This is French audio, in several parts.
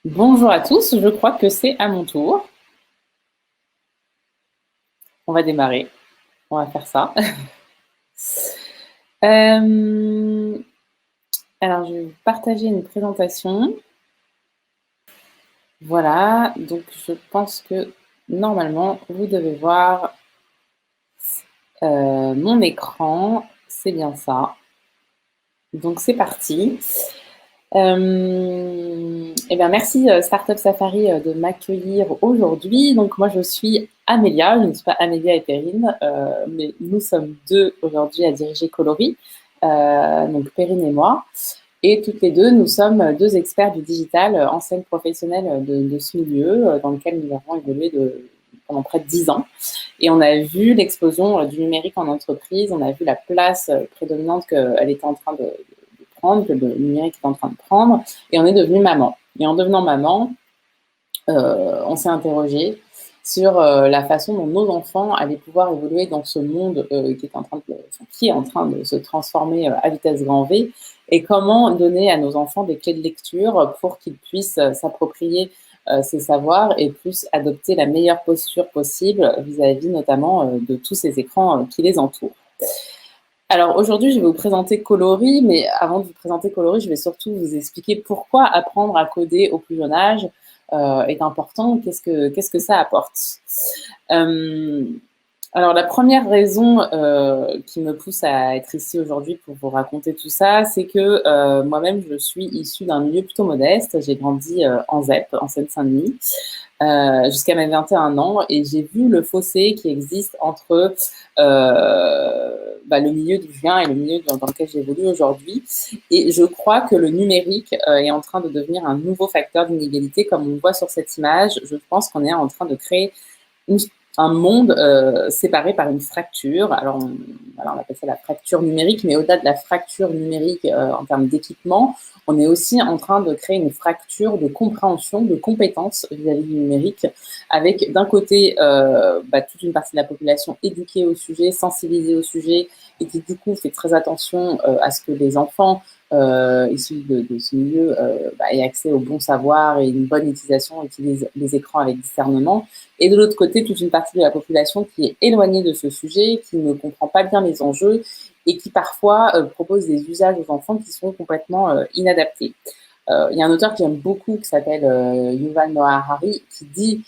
Bonjour à tous, je crois que c'est à mon tour. On va démarrer, on va faire ça. Euh, alors, je vais vous partager une présentation. Voilà, donc je pense que normalement, vous devez voir mon écran. C'est bien ça. Donc, c'est parti. Eh bien, merci Startup Safari de m'accueillir aujourd'hui. Donc, moi, je suis Amélia, je ne suis pas Amélia et Perrine, mais nous sommes deux aujourd'hui à diriger Coloris, donc Perrine et moi. Et toutes les deux, nous sommes deux experts du digital, anciennes professionnelles de ce milieu, dans lequel nous avons évolué pendant près de 10 ans. Et on a vu l'explosion du numérique en entreprise, on a vu la place prédominante qu'elle était en train de prendre, que le numérique est en train de prendre, et on est devenu maman. Et en devenant maman, on s'est interrogé sur la façon dont nos enfants allaient pouvoir évoluer dans ce monde qui est en train de se transformer à vitesse grand V, et comment donner à nos enfants des clés de lecture pour qu'ils puissent s'approprier ces savoirs et puissent adopter la meilleure posture possible vis-à-vis notamment de tous ces écrans qui les entourent. Alors aujourd'hui, je vais vous présenter Coloris, mais avant de vous présenter Coloris, je vais surtout vous expliquer pourquoi apprendre à coder au plus jeune âge est important, qu'est-ce que ça apporte. Euh, alors la première raison qui me pousse à être ici aujourd'hui pour vous raconter tout ça, c'est que moi-même, je suis issue d'un milieu plutôt modeste. J'ai grandi en ZEP, en Seine-Saint-Denis, jusqu'à mes 21 ans, et j'ai vu le fossé qui existe entre le milieu d'où je viens et le milieu dans lequel j'évolue aujourd'hui. Et je crois que le numérique est en train de devenir un nouveau facteur d'inégalité, comme on le voit sur cette image. Je pense qu'on est en train de créer une un monde séparé par une fracture. Alors, on appelle ça la fracture numérique, mais au-delà de la fracture numérique en termes d'équipement, on est aussi en train de créer une fracture de compréhension, de compétences vis-à-vis du numérique, avec d'un côté toute une partie de la population éduquée au sujet, sensibilisée au sujet, et qui du coup fait très attention à ce que les enfants issus de ce milieu aient accès au bon savoir et une bonne utilisation, utilisent les écrans avec discernement. Et de l'autre côté, toute une partie de la population qui est éloignée de ce sujet, qui ne comprend pas bien les enjeux et qui parfois propose des usages aux enfants qui sont complètement inadaptés. Il y a un auteur que j'aime beaucoup qui s'appelle Yuval Noah Harari qui dit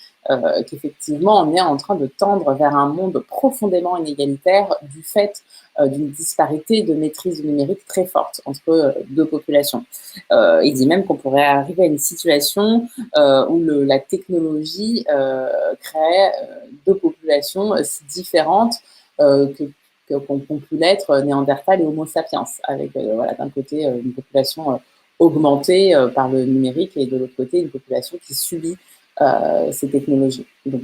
qu'effectivement on est en train de tendre vers un monde profondément inégalitaire du fait d'une disparité de maîtrise du numérique très forte entre deux populations. Il dit même qu'on pourrait arriver à une situation où la technologie créerait deux populations si différentes qu'ont pu l'être Néandertal et Homo sapiens, avec d'un côté une population augmentée par le numérique et de l'autre côté une population qui subit ces technologies. Donc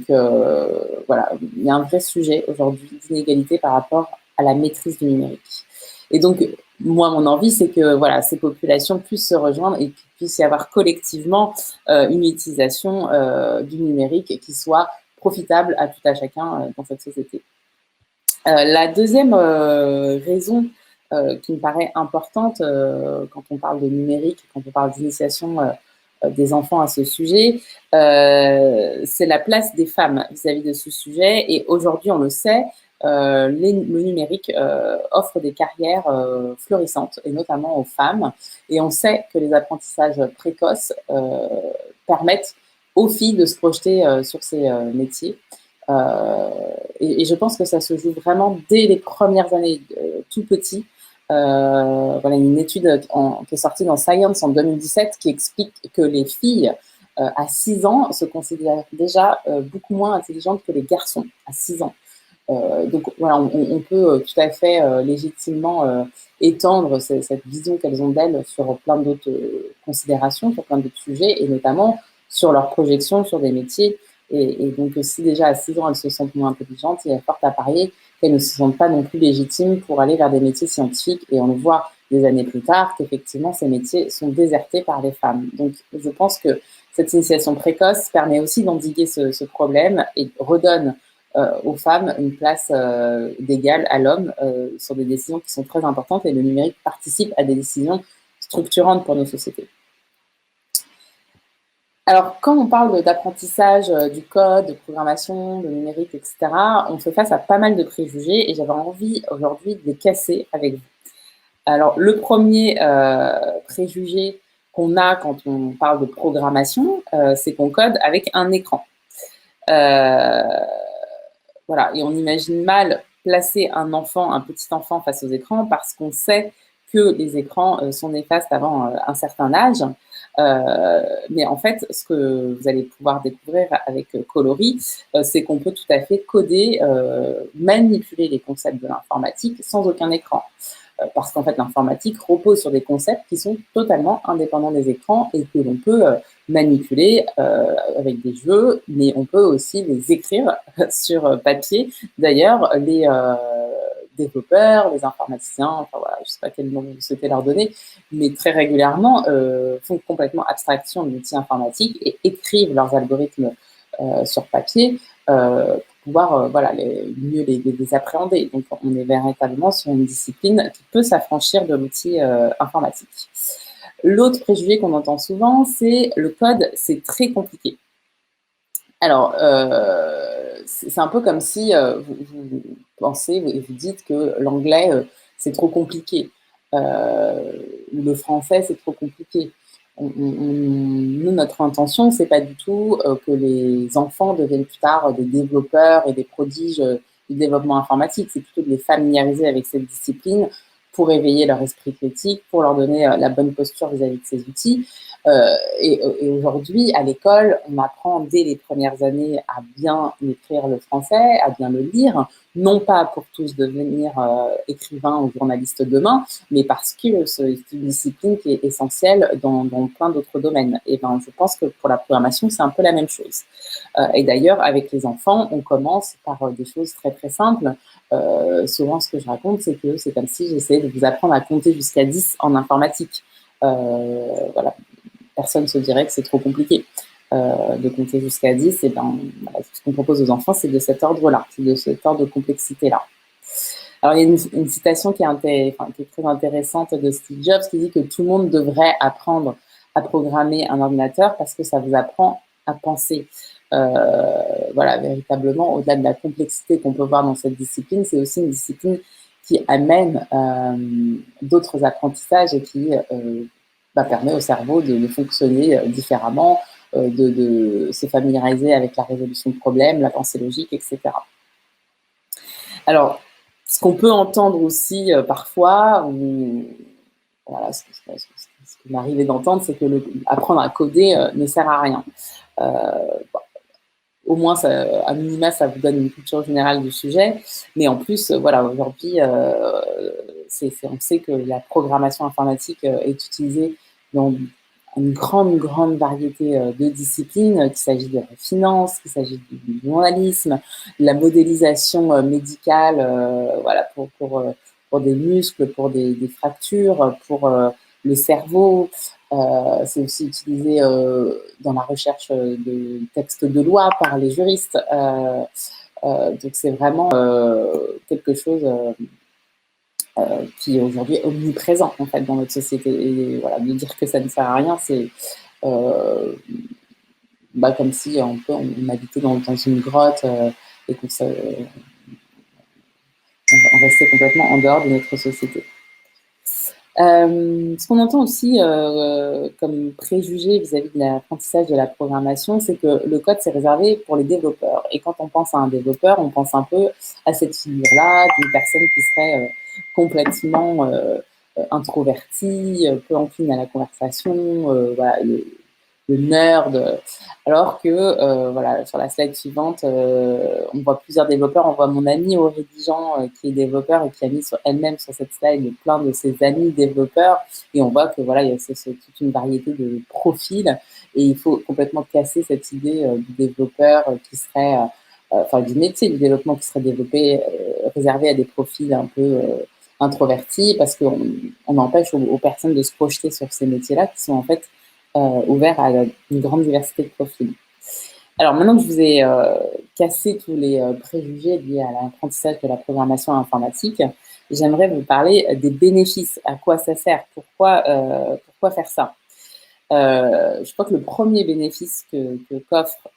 voilà, il y a un vrai sujet aujourd'hui d'inégalité par rapport à la maîtrise du numérique. Et donc, moi, mon envie, c'est que voilà, ces populations puissent se rejoindre et qu'il puisse y avoir collectivement une utilisation du numérique qui soit profitable à tout à chacun dans cette société. La deuxième raison qui me paraît importante quand on parle de numérique, quand on parle d'initiation des enfants à ce sujet, c'est la place des femmes vis-à-vis de ce sujet. Et aujourd'hui, on le sait, le numérique offre des carrières florissantes, et notamment aux femmes. Et on sait que les apprentissages précoces permettent aux filles de se projeter sur ces métiers. Et je pense que ça se joue vraiment dès les premières années, tout petit. Voilà une étude qui est sortie dans Science en 2017 qui explique que les filles à 6 ans se considèrent déjà beaucoup moins intelligentes que les garçons à 6 ans. Donc voilà, on peut tout à fait légitimement étendre cette vision qu'elles ont d'elles sur plein d'autres considérations, sur plein d'autres sujets, et notamment sur leur projection sur des métiers. Et donc si déjà à 6 ans elles se sentent moins intelligentes, il y a fort à parier qu'elles ne se sentent pas non plus légitimes pour aller vers des métiers scientifiques. Et on le voit des années plus tard qu'effectivement ces métiers sont désertés par les femmes. Donc je pense que cette initiation précoce permet aussi d'endiguer ce problème et redonne aux femmes une place d'égal à l'homme sur des décisions qui sont très importantes, et le numérique participe à des décisions structurantes pour nos sociétés. Alors, quand on parle d'apprentissage du code, de programmation, de numérique, etc., on fait face à pas mal de préjugés et j'avais envie aujourd'hui de les casser avec vous. Alors, le premier préjugé qu'on a quand on parle de programmation, c'est qu'on code avec un écran. Euh, voilà, et on imagine mal placer un petit enfant face aux écrans parce qu'on sait que les écrans sont néfastes avant un certain âge. Mais en fait, ce que vous allez pouvoir découvrir avec Coloris, c'est qu'on peut tout à fait coder, manipuler les concepts de l'informatique sans aucun écran. Parce qu'en fait, l'informatique repose sur des concepts qui sont totalement indépendants des écrans et que l'on peut manipuler avec des jeux, mais on peut aussi les écrire sur papier. D'ailleurs, les développeurs, les informaticiens, enfin voilà, je ne sais pas quel nom vous souhaitez leur donner, mais très régulièrement font complètement abstraction de l'outil informatique et écrivent leurs algorithmes sur papier pour pouvoir voilà, mieux les appréhender. Donc, on est véritablement sur une discipline qui peut s'affranchir de l'outil informatique. L'autre préjugé qu'on entend souvent, c'est le code, c'est très compliqué. Alors, c'est un peu comme si vous pensez et vous dites que l'anglais, c'est trop compliqué. Le français, c'est trop compliqué. Nous, notre intention, c'est pas du tout que les enfants deviennent plus tard des développeurs et des prodiges du développement informatique. C'est plutôt de les familiariser avec cette discipline pour éveiller leur esprit critique, pour leur donner la bonne posture vis-à-vis de ces outils. Et aujourd'hui, à l'école, on apprend dès les premières années à bien écrire le français, à bien le lire, non pas pour tous devenir écrivains ou journalistes demain, mais parce que c'est une discipline qui est essentielle dans plein d'autres domaines. Et ben, je pense que pour la programmation, c'est un peu la même chose. Et d'ailleurs, avec les enfants, on commence par des choses très très simples. Souvent, ce que je raconte, c'est que c'est comme si j'essayais de vous apprendre à compter jusqu'à 10 en informatique. Voilà, personne se dirait que c'est trop compliqué de compter jusqu'à 10. Et ben, voilà, ce qu'on propose aux enfants, c'est de cet ordre-là, c'est de cet ordre de complexité-là. Alors, il y a une citation qui est très intéressante de Steve Jobs qui dit que tout le monde devrait apprendre à programmer un ordinateur parce que ça vous apprend à penser. Voilà, véritablement, au-delà de la complexité qu'on peut voir dans cette discipline, c'est aussi une discipline qui amène d'autres apprentissages et qui permet au cerveau de fonctionner différemment, de se familiariser avec la résolution de problèmes, la pensée logique, etc. Alors, ce qu'on peut entendre aussi parfois, voilà, ce qui m'arrivait d'entendre, c'est que apprendre à coder ne sert à rien. Au moins, ça, à minima, ça vous donne une culture générale du sujet. Mais en plus, voilà, aujourd'hui, on sait que la programmation informatique est utilisée dans une grande variété de disciplines, qu'il s'agit de la finance, qu'il s'agit du journalisme, de la modélisation médicale, voilà, pour des muscles, pour des fractures, pour le cerveau. C'est aussi utilisé dans la recherche de textes de loi par les juristes. Donc c'est vraiment quelque chose qui est aujourd'hui omniprésent en fait dans notre société. Et voilà, de dire que ça ne sert à rien, c'est euh, comme si on habitait dans une grotte et qu'on on restait complètement en dehors de notre société. Ce qu'on entend aussi comme préjugé vis-à-vis de l'apprentissage de la programmation, c'est que le code, c'est réservé pour les développeurs. Et quand on pense à un développeur, on pense un peu à cette figure-là d'une personne qui serait complètement introvertie, peu encline à la conversation, voilà, le nerd. Alors que, voilà, sur la slide suivante, on voit plusieurs développeurs. On voit mon amie Aurélie Dijon, qui est développeur et qui a mis sur elle-même sur cette slide plein de ses amis développeurs. Et on voit que voilà, il y a toute une variété de profils. Et il faut complètement casser cette idée du développeur qui serait, enfin, du métier du développement qui serait développé, réservé à des profils un peu introvertis, parce qu'on empêche aux personnes de se projeter sur ces métiers-là qui sont en fait ouvert à une grande diversité de profils. Alors maintenant que je vous ai cassé tous les préjugés liés à l'apprentissage de la programmation informatique, j'aimerais vous parler des bénéfices, à quoi ça sert, pourquoi faire ça. Je crois que le premier bénéfice qu'offre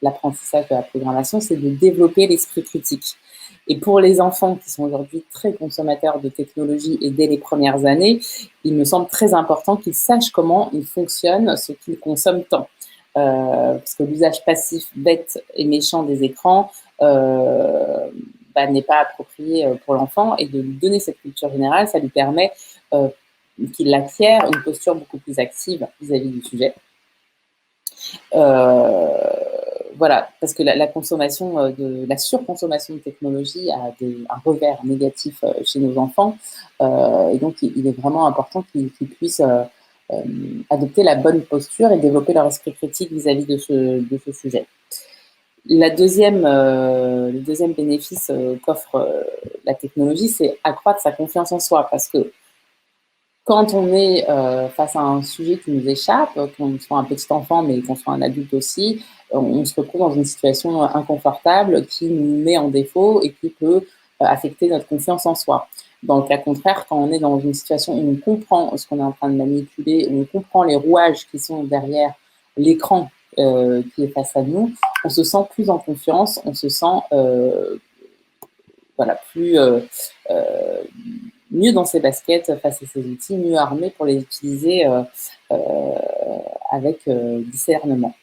l'apprentissage de la programmation, c'est de développer l'esprit critique. Et pour les enfants qui sont aujourd'hui très consommateurs de technologie et dès les premières années, il me semble très important qu'ils sachent comment ils fonctionnent, ce qu'ils consomment tant. Parce que l'usage passif, bête et méchant des écrans n'est pas approprié pour l'enfant, et de lui donner cette culture générale, ça lui permet qu'il acquiert une posture beaucoup plus active vis-à-vis du sujet. Voilà, parce que la consommation la surconsommation de technologie a un revers négatif chez nos enfants, et donc il est vraiment important qu'ils puissent adopter la bonne posture et développer leur esprit critique vis-à-vis de ce sujet. Le deuxième bénéfice qu'offre la technologie, c'est accroître sa confiance en soi, parce que quand on est face à un sujet qui nous échappe, qu'on soit un petit enfant, mais qu'on soit un adulte aussi, on se retrouve dans une situation inconfortable qui nous met en défaut et qui peut affecter notre confiance en soi. Dans le cas contraire, quand on est dans une situation où on comprend ce qu'on est en train de manipuler, où on comprend les rouages qui sont derrière l'écran qui est face à nous, on se sent plus en confiance, on se sent plus mieux dans ses baskets face à ces outils, mieux armé pour les utiliser avec discernement.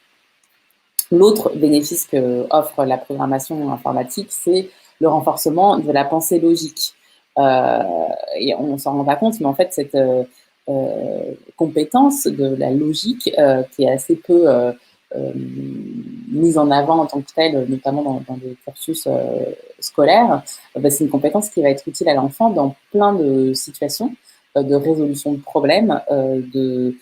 L'autre bénéfice que offre la programmation informatique, c'est le renforcement de la pensée logique. Et on ne s'en rend pas compte, mais en fait, cette compétence de la logique, qui est assez peu mise en avant en tant que telle, notamment dans les cursus scolaires, c'est une compétence qui va être utile à l'enfant dans plein de situations, de résolution de problèmes, de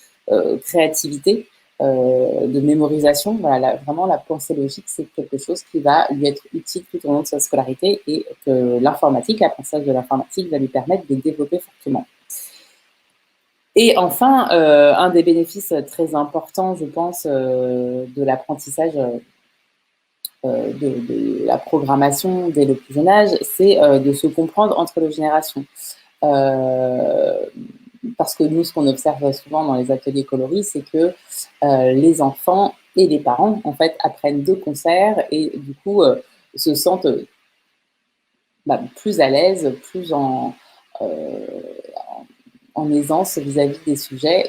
créativité, de mémorisation. Voilà, vraiment, la pensée logique, c'est quelque chose qui va lui être utile tout au long de sa scolarité, et que l'apprentissage de l'informatique va lui permettre de développer fortement. Et enfin, un des bénéfices très importants, je pense, de l'apprentissage de la programmation dès le plus jeune âge, c'est de se comprendre entre les générations. Parce que nous, ce qu'on observe souvent dans les ateliers coloris, c'est que les enfants et les parents, en fait, apprennent de concert, et du coup, se sentent plus à l'aise, plus en aisance vis-à-vis des sujets,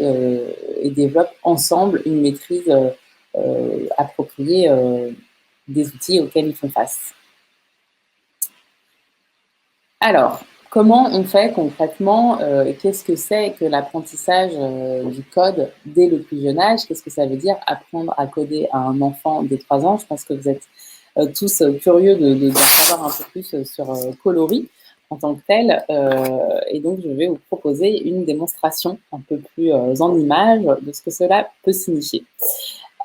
et développent ensemble une maîtrise appropriée des outils auxquels ils font face. Alors, comment on fait concrètement, et qu'est-ce que c'est que l'apprentissage du code dès le plus jeune âge? Qu'est-ce que ça veut dire apprendre à coder à un enfant dès 3 ans? Je pense que vous êtes tous curieux d'en savoir un peu plus sur Coloris en tant que tel, et donc je vais vous proposer une démonstration un peu plus en images de ce que cela peut signifier.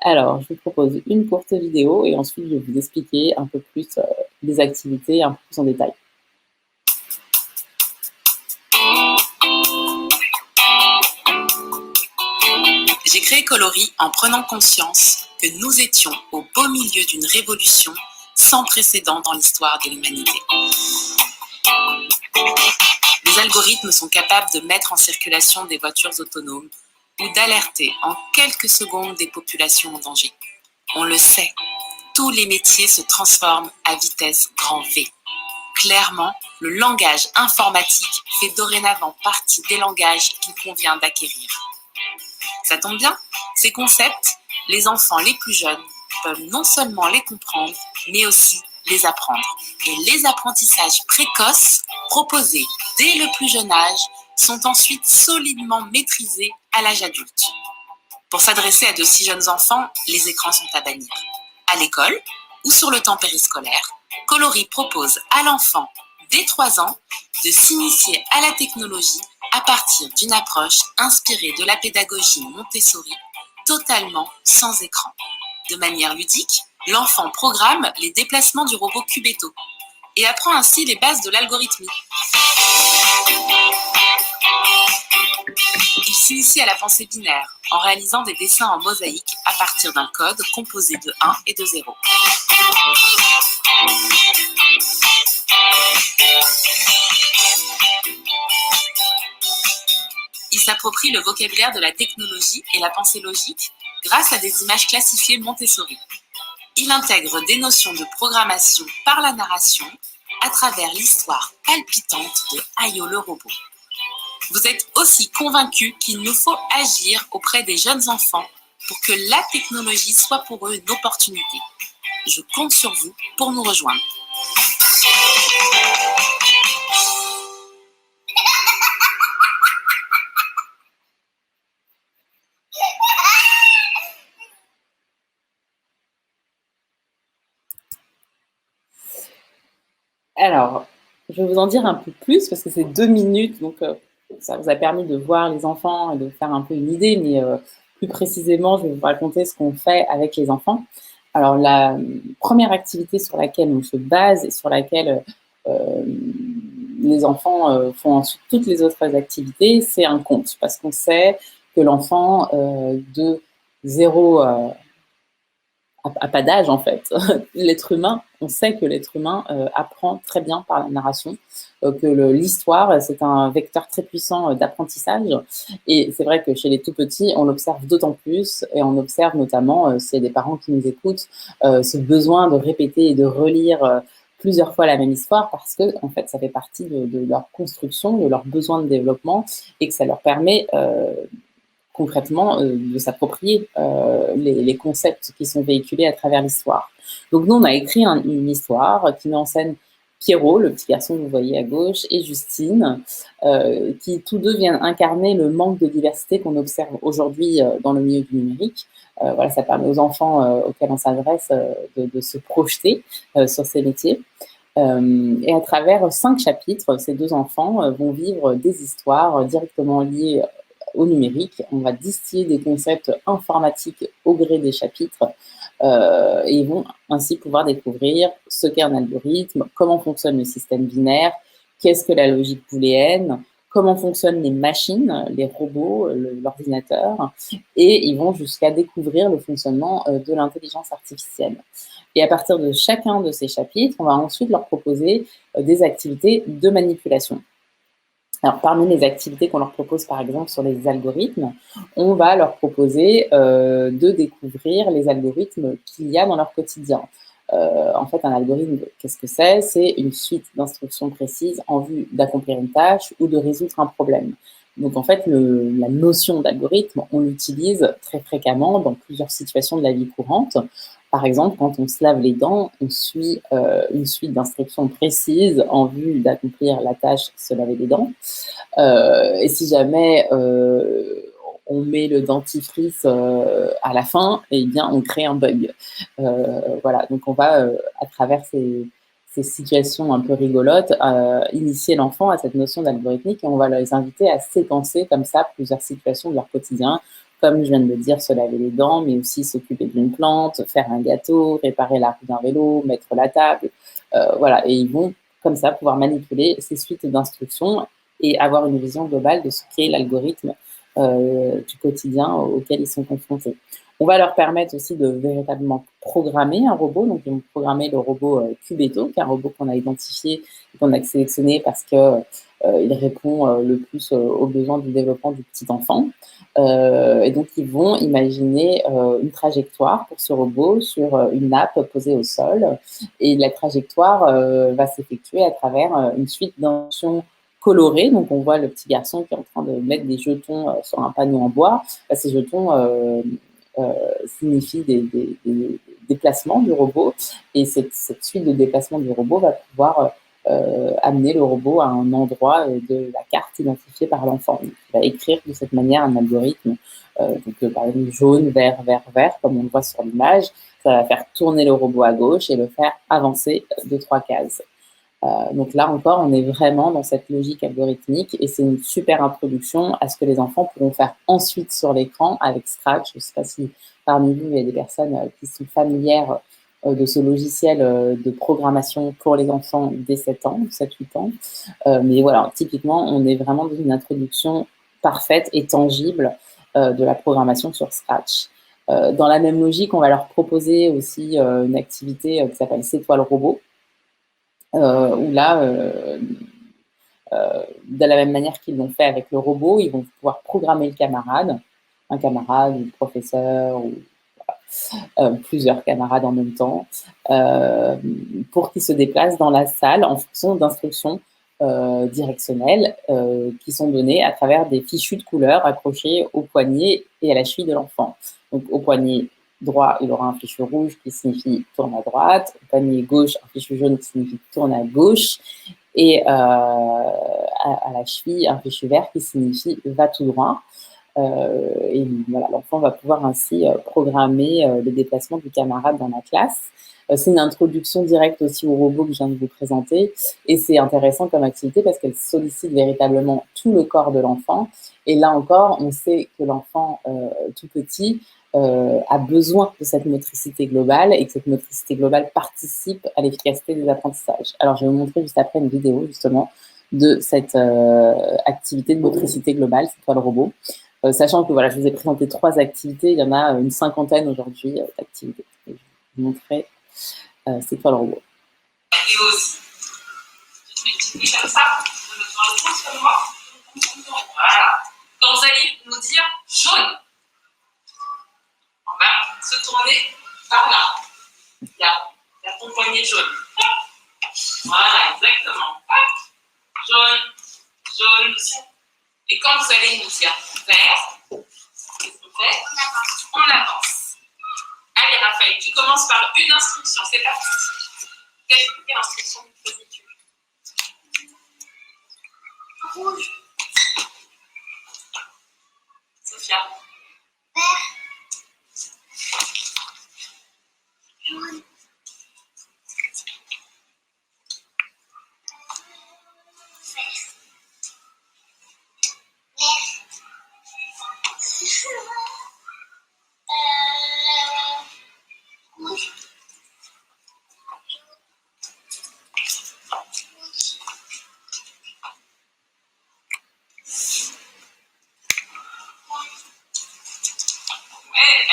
Alors, je vous propose une courte vidéo et ensuite je vais vous expliquer un peu plus les activités, un peu plus en détail. J'ai créé Coloris en prenant conscience que nous étions au beau milieu d'une révolution sans précédent dans l'histoire de l'humanité. Les algorithmes sont capables de mettre en circulation des voitures autonomes ou d'alerter en quelques secondes des populations en danger. On le sait, tous les métiers se transforment à vitesse grand V. Clairement, le langage informatique fait dorénavant partie des langages qu'il convient d'acquérir. Ça tombe bien, ces concepts, les enfants les plus jeunes peuvent non seulement les comprendre, mais aussi les apprendre. Et les apprentissages précoces, proposés dès le plus jeune âge, sont ensuite solidement maîtrisés à l'âge adulte. Pour s'adresser à de si jeunes enfants, les écrans sont à bannir. À l'école ou sur le temps périscolaire, Coloris propose à l'enfant, dès 3 ans, de s'initier à la technologie à partir d'une approche inspirée de la pédagogie Montessori, totalement sans écran. De manière ludique, l'enfant programme les déplacements du robot Cubeto et apprend ainsi les bases de l'algorithmie. Il s'initie à la pensée binaire en réalisant des dessins en mosaïque à partir d'un code composé de 1 et de 0. Il qui s'approprie le vocabulaire de la technologie et la pensée logique grâce à des images classifiées Montessori. Il intègre des notions de programmation par la narration à travers l'histoire palpitante de Ayo le robot. Vous êtes aussi convaincu qu'il nous faut agir auprès des jeunes enfants pour que la technologie soit pour eux une opportunité. Je compte sur vous pour nous rejoindre. Alors, je vais vous en dire un peu plus parce que c'est 2 minutes, donc ça vous a permis de voir les enfants et de faire un peu une idée, mais plus précisément, je vais vous raconter ce qu'on fait avec les enfants. Alors, la première activité sur laquelle on se base et sur laquelle les enfants font ensuite toutes les autres activités, c'est un conte, parce qu'on sait que l'enfant de 0 à pas d'âge en fait. L'être humain, on sait que l'être humain apprend très bien par la narration, que l'histoire, c'est un vecteur très puissant d'apprentissage. Et c'est vrai que chez les tout petits, on l'observe d'autant plus, et on observe notamment, s'il y a des parents qui nous écoutent, ce besoin de répéter et de relire plusieurs fois la même histoire, parce que en fait, ça fait partie de leur construction, de leur besoin de développement, et que ça leur permet concrètement de s'approprier les concepts qui sont véhiculés à travers l'histoire. Donc nous, on a écrit une histoire qui met en scène Pierrot, le petit garçon que vous voyez à gauche, et Justine, qui tous deux viennent incarner le manque de diversité qu'on observe aujourd'hui dans le milieu du numérique. Voilà, ça permet aux enfants auxquels on s'adresse de se projeter sur ces métiers. Et à travers 5 chapitres, ces 2 enfants vont vivre des histoires directement liées au numérique. On va distiller des concepts informatiques au gré des chapitres et ils vont ainsi pouvoir découvrir ce qu'est un algorithme, comment fonctionne le système binaire, qu'est-ce que la logique booléenne, comment fonctionnent les machines, les robots, l'ordinateur, et ils vont jusqu'à découvrir le fonctionnement de l'intelligence artificielle. Et à partir de chacun de ces chapitres, on va ensuite leur proposer des activités de manipulation. Alors, parmi les activités qu'on leur propose, par exemple, sur les algorithmes, on va leur proposer de découvrir les algorithmes qu'il y a dans leur quotidien. En fait, un algorithme, qu'est-ce que c'est? C'est une suite d'instructions précises en vue d'accomplir une tâche ou de résoudre un problème. Donc, en fait, la notion d'algorithme, on l'utilise très fréquemment dans plusieurs situations de la vie courante. Par exemple, quand on se lave les dents, on suit une suite d'instructions précises en vue d'accomplir la tâche se laver les dents. Et si jamais on met le dentifrice à la fin, eh bien, on crée un bug. Voilà, donc on va, à travers ces situations un peu rigolotes, initier l'enfant à cette notion d'algorithmique et on va les inviter à séquencer comme ça plusieurs situations de leur quotidien, comme je viens de le dire, se laver les dents, mais aussi s'occuper d'une plante, faire un gâteau, réparer la roue d'un vélo, mettre la table. Voilà, et ils vont comme ça pouvoir manipuler ces suites d'instructions et avoir une vision globale de ce qu'est l'algorithme du quotidien auquel ils sont confrontés. On va leur permettre aussi de véritablement programmer un robot. Donc, ils vont programmer le robot Cubeto, qui est un robot qu'on a identifié et qu'on a sélectionné parce que il répond le plus aux besoins du développement du petit enfant. Et donc, ils vont imaginer une trajectoire pour ce robot sur une nappe posée au sol. Et la trajectoire va s'effectuer à travers une suite d'instructions colorées. Donc, on voit le petit garçon qui est en train de mettre des jetons sur un panneau en bois. Ces jetons signifient des déplacements du robot. Et cette suite de déplacements du robot va pouvoir amener le robot à un endroit de la carte identifiée par l'enfant. Il va écrire de cette manière un algorithme, par exemple jaune, vert, vert, vert, comme on le voit sur l'image. Ça va faire tourner le robot à gauche et le faire avancer de 3 cases. Donc là encore, on est vraiment dans cette logique algorithmique et c'est une super introduction à ce que les enfants pourront faire ensuite sur l'écran avec Scratch. Je ne sais pas si parmi vous, il y a des personnes qui sont familières de ce logiciel de programmation pour les enfants dès 7 ans, 7-8 ans. Mais voilà, typiquement, on est vraiment dans une introduction parfaite et tangible de la programmation sur Scratch. Dans la même logique, on va leur proposer aussi une activité qui s'appelle C'est toi le robot, où là, de la même manière qu'ils l'ont fait avec le robot, ils vont pouvoir programmer le camarade, un camarade ou le professeur ou plusieurs camarades en même temps, pour qu'ils se déplacent dans la salle en fonction d'instructions directionnelles qui sont données à travers des fichus de couleurs accrochés au poignet et à la cheville de l'enfant. Donc au poignet droit, il aura un fichu rouge qui signifie tourne à droite, au poignet gauche, un fichu jaune qui signifie tourne à gauche, et à la cheville, un fichu vert qui signifie va tout droit. Et voilà, l'enfant va pouvoir ainsi programmer les déplacements du camarade dans la classe. C'est une introduction directe aussi au robot que je viens de vous présenter. Et c'est intéressant comme activité parce qu'elle sollicite véritablement tout le corps de l'enfant. Et là encore, on sait que l'enfant tout petit a besoin de cette motricité globale et que cette motricité globale participe à l'efficacité des apprentissages. Alors, je vais vous montrer juste après une vidéo justement de cette activité de motricité globale, c'est toi le robot. Sachant que voilà, je vous ai présenté 3 activités, il y en a une cinquantaine aujourd'hui d'activités. Je vais vous montrer, c'est quoi le robot. Et aussi, je multiplie comme ça, je me prends le sens comme moi. Voilà. Quand vous allez nous dire jaune, on va se tourner par là. Il y a ton poignet jaune. Voilà, exactement. Jaune, jaune. Et quand vous allez nous dire vert, qu'est-ce qu'on fait? On avance. Allez, Raphaël, tu commences par une instruction. C'est parti. Quelle instruction faisais-tu? Rouge. Sophia. Vert. Jaune.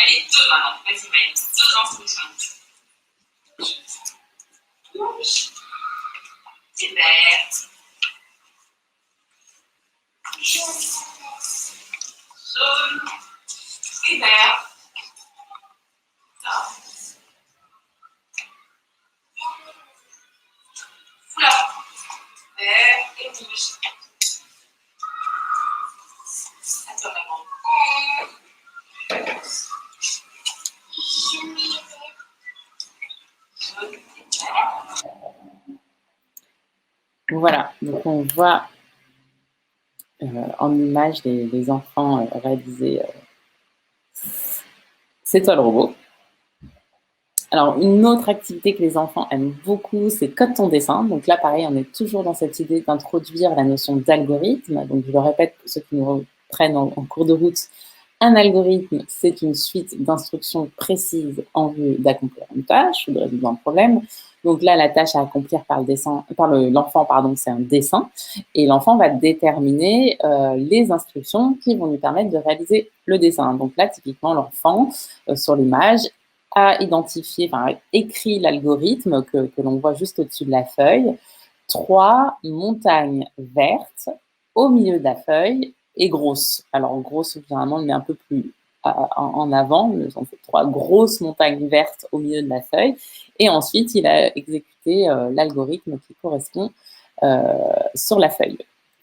Allez, 2 maintenant. Vas-y, Maëlys. 2 instructions. Rouge et vert. Jaune et vert. Foulard. Vert et rouge. À toi, maman. Voilà, donc on voit en image les enfants réaliser c'est toi le robot. Alors, une autre activité que les enfants aiment beaucoup, c'est code ton dessin. Donc là, pareil, on est toujours dans cette idée d'introduire la notion d'algorithme. Donc, je le répète pour ceux qui nous reprennent en cours de route, un algorithme, c'est une suite d'instructions précises en vue d'accomplir une tâche ou de résoudre un problème. Donc là, la tâche à accomplir par l'enfant, c'est un dessin. Et l'enfant va déterminer les instructions qui vont lui permettre de réaliser le dessin. Donc là, typiquement, l'enfant, sur l'image, a identifié, écrit l'algorithme que l'on voit juste au-dessus de la feuille. 3 montagnes vertes au milieu de la feuille et grosses. Alors, grosse, généralement, on le met un peu plus en avant. On fait 3 grosses montagnes vertes au milieu de la feuille. Et ensuite, il a exécuté l'algorithme qui correspond sur la feuille,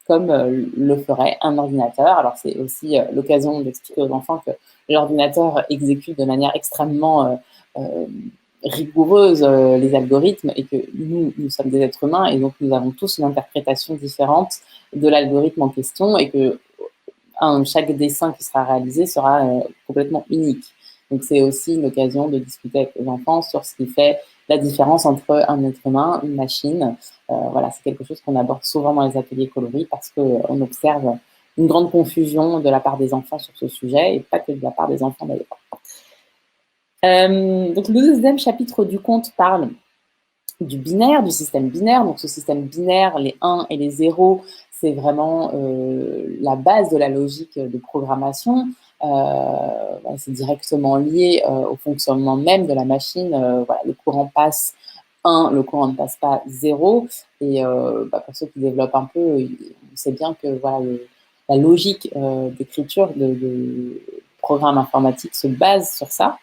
comme le ferait un ordinateur. Alors, c'est aussi l'occasion d'expliquer aux enfants que l'ordinateur exécute de manière extrêmement rigoureuse les algorithmes et que nous sommes des êtres humains et donc nous avons tous une interprétation différente de l'algorithme en question et que chaque dessin qui sera réalisé sera complètement unique. Donc, c'est aussi une occasion de discuter avec les enfants sur ce qui fait la différence entre un être humain, une machine. Voilà, c'est quelque chose qu'on aborde souvent dans les ateliers coloris parce qu'on observe une grande confusion de la part des enfants sur ce sujet et pas que de la part des enfants d'ailleurs. Donc, le deuxième chapitre du conte parle du binaire, du système binaire. Donc, ce système binaire, les 1 et les 0, c'est vraiment la base de la logique de programmation. C'est directement lié au fonctionnement même de la machine. Le courant passe 1, le courant ne passe pas 0. Et pour ceux qui développent un peu, on sait bien que voilà, la logique d'écriture de programmes informatiques se base sur ça.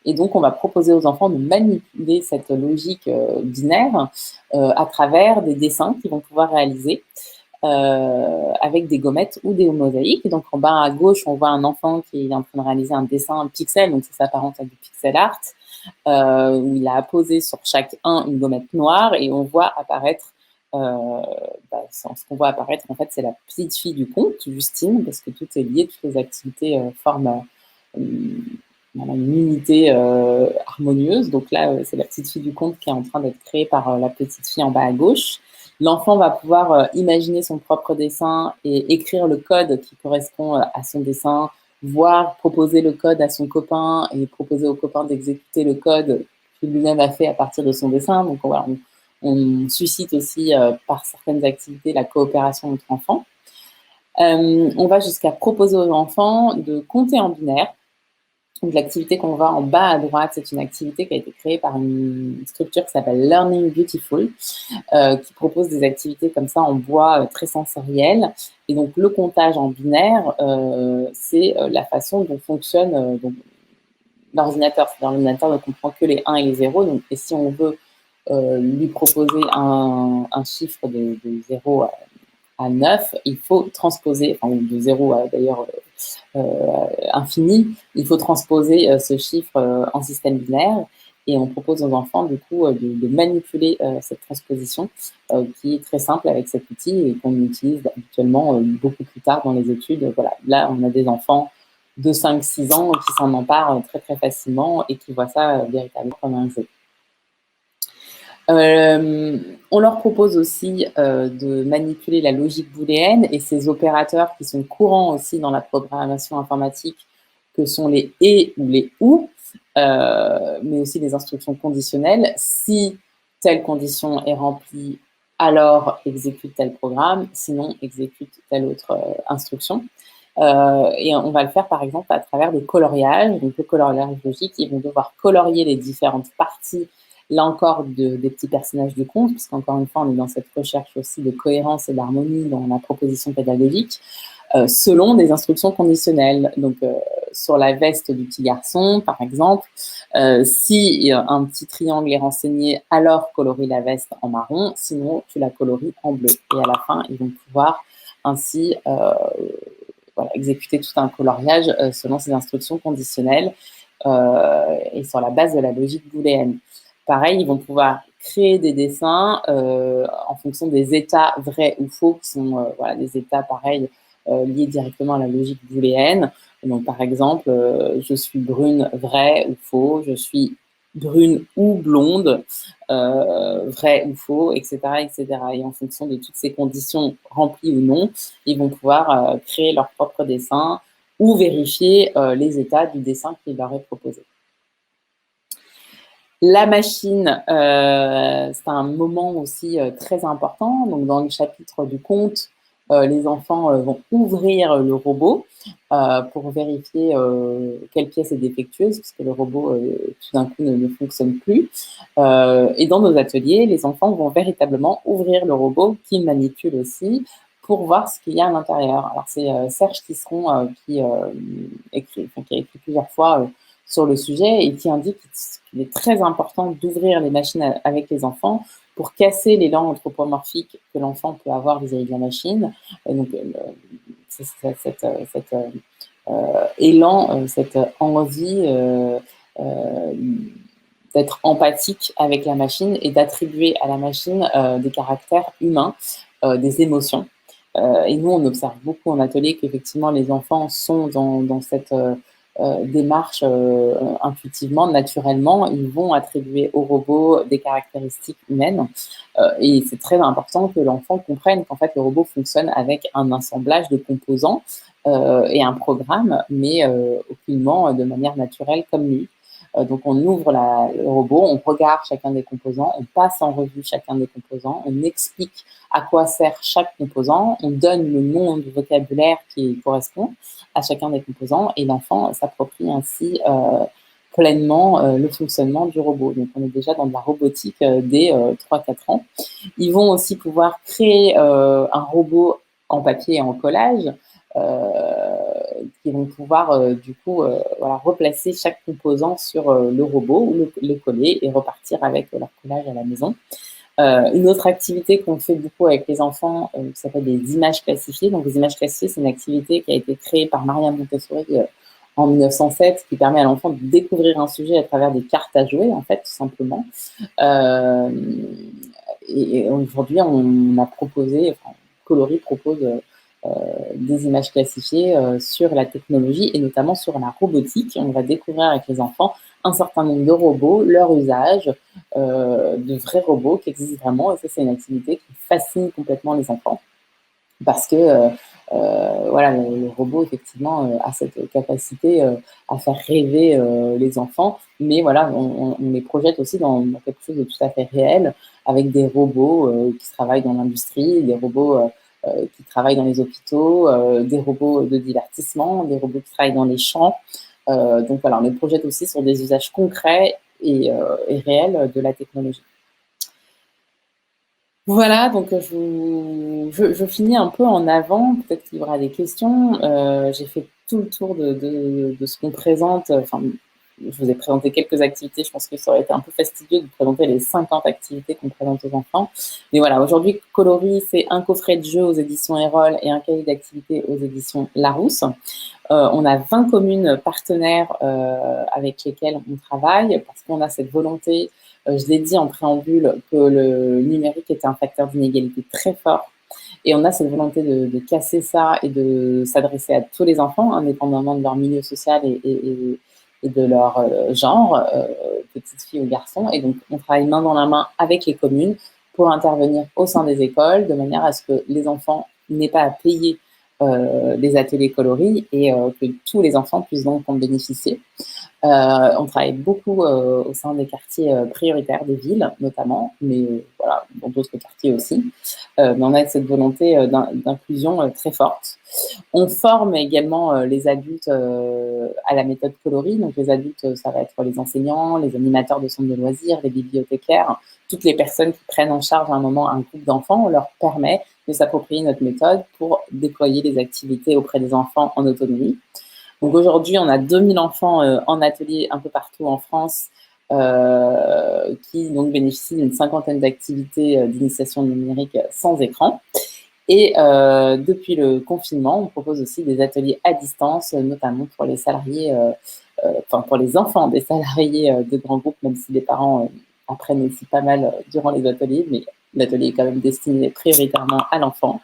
Et donc, on va proposer aux enfants de manipuler cette logique binaire à travers des dessins qu'ils vont pouvoir réaliser avec des gommettes ou des mosaïques. Donc, en bas à gauche, on voit un enfant qui est en train de réaliser un dessin en pixel, donc ça s'apparente à du pixel art, où il a posé sur chaque une gommette noire et on voit apparaître ce qu'on voit apparaître, en fait, c'est la petite fille du conte, Justine, parce que tout est lié, toutes les activités forment une unité harmonieuse. Donc là, c'est la petite fille du conte qui est en train d'être créée par la petite fille en bas à gauche. L'enfant va pouvoir imaginer son propre dessin et écrire le code qui correspond à son dessin, voire proposer le code à son copain et proposer au copain d'exécuter le code qu'il lui-même a fait à partir de son dessin. Donc voilà, on suscite aussi par certaines activités la coopération entre enfants. On va jusqu'à proposer aux enfants de compter en binaire. Donc, l'activité qu'on voit en bas à droite, c'est une activité qui a été créée par une structure qui s'appelle Learning Beautiful, qui propose des activités comme ça en bois très sensorielles. Et donc, le comptage en binaire, c'est la façon dont fonctionne l'ordinateur. C'est-à-dire l'ordinateur ne comprend que les 1 et les 0. Donc, et si on veut lui proposer un chiffre de 0 à 9, il faut transposer, enfin de 0 à d'ailleurs infini, il faut transposer ce chiffre en système binaire et on propose aux enfants du coup de manipuler cette transposition qui est très simple avec cet outil et qu'on utilise habituellement beaucoup plus tard dans les études. Voilà, là on a des enfants de 5-6 ans qui s'en emparent très très facilement et qui voient ça véritablement comme un jeu. On leur propose aussi de manipuler la logique booléenne et ces opérateurs qui sont courants aussi dans la programmation informatique, que sont les et ou les ou, mais aussi les instructions conditionnelles. Si telle condition est remplie, alors exécute tel programme, sinon exécute telle autre instruction. Et on va le faire par exemple à travers des coloriages. Donc le coloriage logique, ils vont devoir colorier les différentes parties là encore des petits personnages de conte, puisqu'encore une fois, on est dans cette recherche aussi de cohérence et d'harmonie dans la proposition pédagogique, selon des instructions conditionnelles. Donc, sur la veste du petit garçon, par exemple, si un petit triangle est renseigné, alors colorie la veste en marron, sinon tu la colories en bleu. Et à la fin, ils vont pouvoir ainsi exécuter tout un coloriage selon ces instructions conditionnelles et sur la base de la logique booléenne. Pareil, ils vont pouvoir créer des dessins en fonction des états vrais ou faux, qui sont des états pareils liés directement à la logique booléenne. Donc, par exemple, je suis brune, vrai ou faux, je suis brune ou blonde, vrai ou faux, etc., etc. Et en fonction de toutes ces conditions remplies ou non, ils vont pouvoir créer leur propre dessin ou vérifier les états du dessin qui leur est proposé. La machine, c'est un moment aussi très important. Donc, dans le chapitre du conte, les enfants vont ouvrir le robot pour vérifier quelle pièce est défectueuse, puisque le robot, tout d'un coup, ne fonctionne plus. Et dans nos ateliers, les enfants vont véritablement ouvrir le robot qu'ils manipulent aussi pour voir ce qu'il y a à l'intérieur. Alors, c'est Serge Tisseron qui a écrit plusieurs fois sur le sujet et qui indique qu'il est très important d'ouvrir les machines avec les enfants pour casser l'élan anthropomorphique que l'enfant peut avoir vis-à-vis de la machine. Donc, cet élan, cette envie d'être empathique avec la machine et d'attribuer à la machine des caractères humains, des émotions. Et nous, on observe beaucoup en atelier qu'effectivement, les enfants sont dans cette démarche intuitivement, naturellement, ils vont attribuer au robot des caractéristiques humaines. Et c'est très important que l'enfant comprenne qu'en fait, le robot fonctionne avec un assemblage de composants et un programme, mais aucunement de manière naturelle comme lui. Donc, on ouvre le robot, on regarde chacun des composants, on passe en revue chacun des composants, on explique à quoi sert chaque composant, on donne le nom du vocabulaire qui correspond à chacun des composants et l'enfant s'approprie ainsi pleinement le fonctionnement du robot. Donc, on est déjà dans de la robotique dès 3-4 ans. Ils vont aussi pouvoir créer un robot en papier et en collage qui vont pouvoir du coup voilà, replacer chaque composant sur le robot ou le coller et repartir avec leur collage à la maison. Une autre activité qu'on fait beaucoup avec les enfants, qui s'appelle des images classifiées. Donc, les images classifiées, c'est une activité qui a été créée par Maria Montessori en 1907, qui permet à l'enfant de découvrir un sujet à travers des cartes à jouer, en fait, tout simplement. Euh, et aujourd'hui, on a proposé, enfin, Coloris propose des images classifiées sur la technologie et notamment sur la robotique. On va découvrir avec les enfants un certain nombre de robots, leur usage, de vrais robots qui existent vraiment. Et ça, c'est une activité qui fascine complètement les enfants parce que voilà, le robot, effectivement, a cette capacité à faire rêver les enfants, mais voilà, on les projette aussi dans quelque chose de tout à fait réel, avec des robots qui travaillent dans l'industrie, des robots qui travaillent dans les hôpitaux, des robots de divertissement, des robots qui travaillent dans les champs. Donc voilà, on les projette aussi sur des usages concrets et réels de la technologie. Voilà, donc je finis un peu en avant, peut-être qu'il y aura des questions. J'ai fait tout le tour de ce qu'on présente. Enfin, je vous ai présenté quelques activités, je pense que ça aurait été un peu fastidieux de vous présenter les 50 activités qu'on présente aux enfants. Mais voilà, aujourd'hui, Coloris, c'est un coffret de jeux aux éditions Erol et un cahier d'activités aux éditions Larousse. On a 20 communes partenaires avec lesquelles on travaille parce qu'on a cette volonté, je l'ai dit en préambule, que le numérique était un facteur d'inégalité très fort. Et on a cette volonté de casser ça et de s'adresser à tous les enfants, indépendamment de leur milieu social et de leur genre, petites filles ou garçons. Et donc, on travaille main dans la main avec les communes pour intervenir au sein des écoles, de manière à ce que les enfants n'aient pas à payer des ateliers coloris et que tous les enfants puissent donc en bénéficier. On travaille beaucoup au sein des quartiers prioritaires des villes, notamment, mais voilà, dans d'autres quartiers aussi. Mais on a cette volonté d'inclusion très forte. On forme également les adultes à la méthode coloris. Donc, les adultes, ça va être les enseignants, les animateurs de centres de loisirs, les bibliothécaires, toutes les personnes qui prennent en charge à un moment un groupe d'enfants. On leur permet de s'approprier notre méthode pour déployer les activités auprès des enfants en autonomie. Donc aujourd'hui, on a 2000 enfants en atelier un peu partout en France qui donc bénéficient d'une cinquantaine d'activités d'initiation numérique sans écran. Et depuis le confinement, on propose aussi des ateliers à distance, notamment pour les salariés, enfin pour les enfants des salariés de grands groupes, même si les parents apprennent aussi pas mal durant les ateliers, mais l'atelier est quand même destiné prioritairement à l'enfant.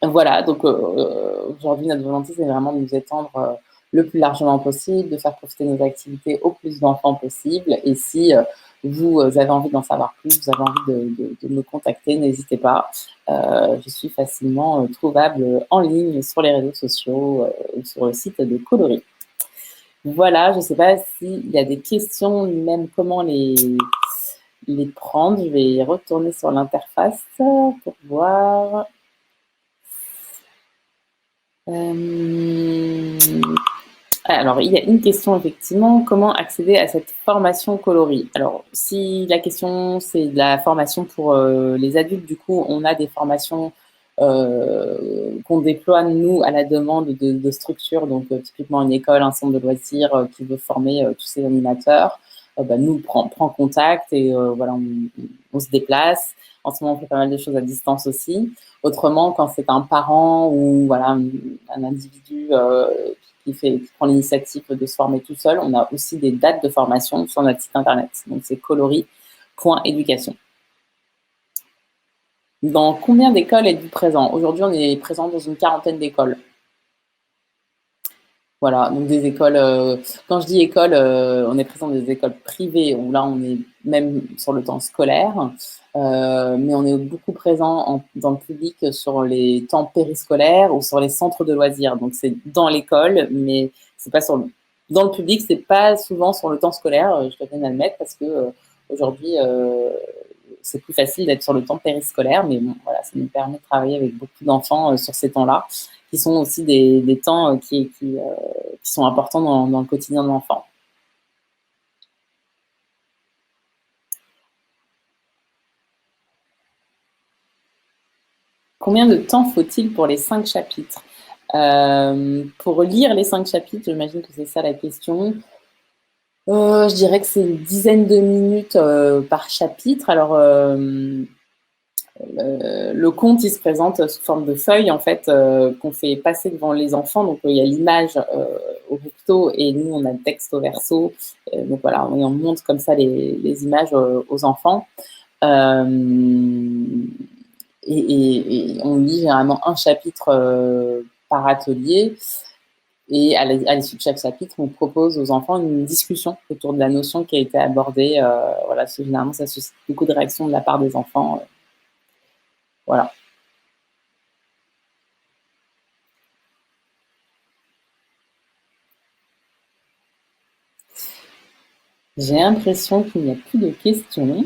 Voilà, donc aujourd'hui, notre volonté, c'est vraiment de nous étendre le plus largement possible, de faire profiter nos activités au plus d'enfants possible. Et si vous avez envie d'en savoir plus, vous avez envie de me contacter, n'hésitez pas. Je suis facilement trouvable en ligne sur les réseaux sociaux ou sur le site de Coloris. Voilà, je ne sais pas s'il y a des questions, même comment les prendre. Je vais retourner sur l'interface pour voir. Alors, il y a une question effectivement, comment accéder à cette formation coloris? Alors, si la question c'est de la formation pour les adultes, du coup, on a des formations qu'on déploie nous à la demande de structures, donc typiquement une école, un centre de loisirs qui veut former tous ces animateurs, nous prend contact et voilà, on se déplace. En ce moment, on fait pas mal de choses à distance aussi. Autrement, quand c'est un parent ou voilà, un individu qui prend l'initiative de se former tout seul, on a aussi des dates de formation sur notre site internet. Donc, c'est coloris.education. Dans combien d'écoles êtes-vous présent? Aujourd'hui, on est présent dans une quarantaine d'écoles. Voilà, donc des écoles, quand je dis école, on est présent dans des écoles privées où là, on est même sur le temps scolaire, mais on est beaucoup présent dans le public sur les temps périscolaires ou sur les centres de loisirs. Donc, c'est dans l'école, mais c'est pas dans le public, c'est pas souvent sur le temps scolaire, je dois bien admettre, parce que aujourd'hui, c'est plus facile d'être sur le temps périscolaire, mais bon, voilà, ça nous permet de travailler avec beaucoup d'enfants sur ces temps-là, qui sont aussi des temps qui qui sont importants dans le quotidien de l'enfant. Combien de temps faut-il pour les 5 chapitres? Pour lire les 5 chapitres, j'imagine que c'est ça la question. Je dirais que c'est une dizaine de minutes par chapitre. Alors, le conte, il se présente sous forme de feuilles, en fait, qu'on fait passer devant les enfants. Donc, il y a l'image au recto et nous, on a le texte au verso. Donc, voilà, on montre comme ça les images aux enfants. Et on lit généralement un chapitre par atelier. Et à l'issue de chaque chapitre, on propose aux enfants une discussion autour de la notion qui a été abordée. Voilà, généralement, ça suscite beaucoup de réactions de la part des enfants. Voilà. J'ai l'impression qu'il n'y a plus de questions.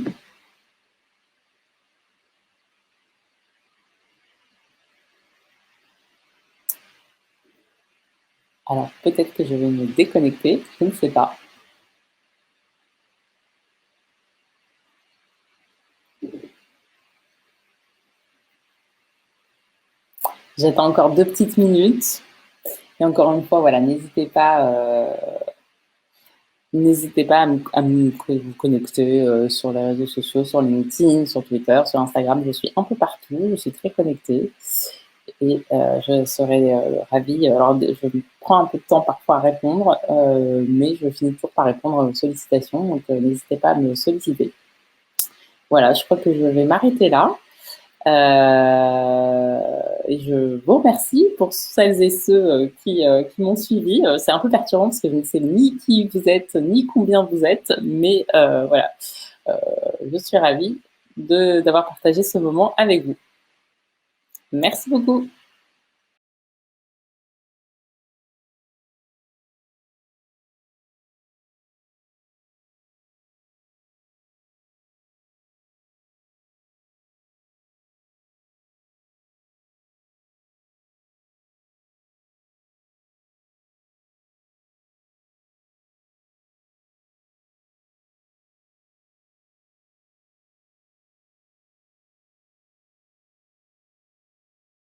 Alors, peut-être que je vais me déconnecter, je ne sais pas. J'attends encore 2 petites minutes. Et encore une fois, voilà, n'hésitez pas à me vous connecter sur les réseaux sociaux, sur LinkedIn, sur Twitter, sur Instagram. Je suis un peu partout, je suis très connectée. Et je serais ravie. Alors, je prends un peu de temps parfois à répondre, mais je finis toujours par répondre aux sollicitations. Donc, n'hésitez pas à me solliciter. Voilà, je crois que je vais m'arrêter là. Et je vous remercie pour celles et ceux qui m'ont suivi. C'est un peu perturbant parce que je ne sais ni qui vous êtes, ni combien vous êtes, mais voilà, je suis ravie d'avoir partagé ce moment avec vous. Merci beaucoup.